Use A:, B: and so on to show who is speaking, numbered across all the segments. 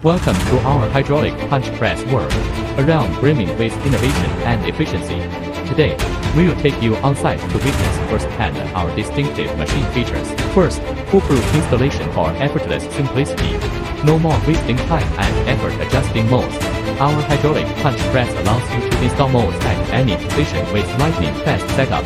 A: Welcome to our hydraulic punch press world, a realm brimming with innovation and efficiency. Today, we will take you on-site to witness firsthand our distinctive machine features. First, foolproof installation for effortless simplicity. No more wasting time and effort adjusting molds. Our hydraulic punch press allows you to install molds at any position with lightning-fast setup.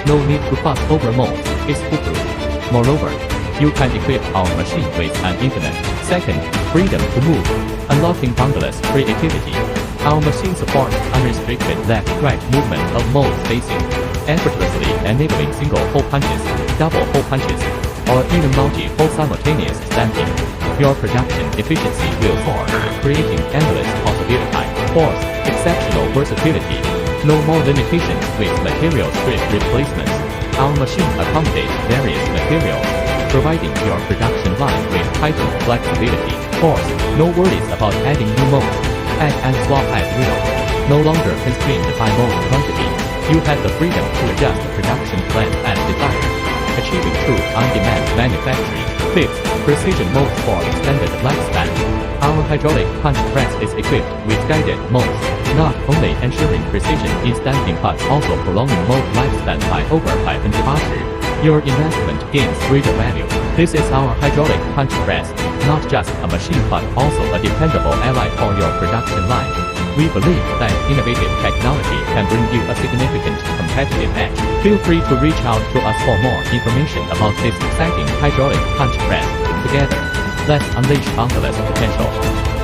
A: No need to fuss over molds, it's foolproof. Moreover, you can equip our machine with an infinite second freedom to move, unlocking boundless creativity. Our machine supports unrestricted left-right movement of mold spacing, effortlessly enabling single hole punches, double hole punches, or even multi-hole simultaneous stamping. Your production efficiency will soar, creating endless possibility. Fourth, exceptional versatility. No more limitations with material strip replacements. Our machine accommodates various materials, providing your production line with heightened flexibility. Fourth, no worries about adding new molds. Add and swap at will. No longer constrained by mold quantity, you have the freedom to adjust production plan as desired, achieving true on-demand manufacturing. Fifth, precision molds for extended lifespan. Our hydraulic punch press is equipped with guided molds, not only ensuring precision in stamping but also prolonging mold lifespan by over 500%. Your investment gains greater value. This is our hydraulic punch press, not just a machine but also a dependable ally for your production line. We believe that innovative technology can bring you a significant competitive edge. Feel free to reach out to us for more information about this exciting hydraulic punch press. Together, let's unleash boundless potential.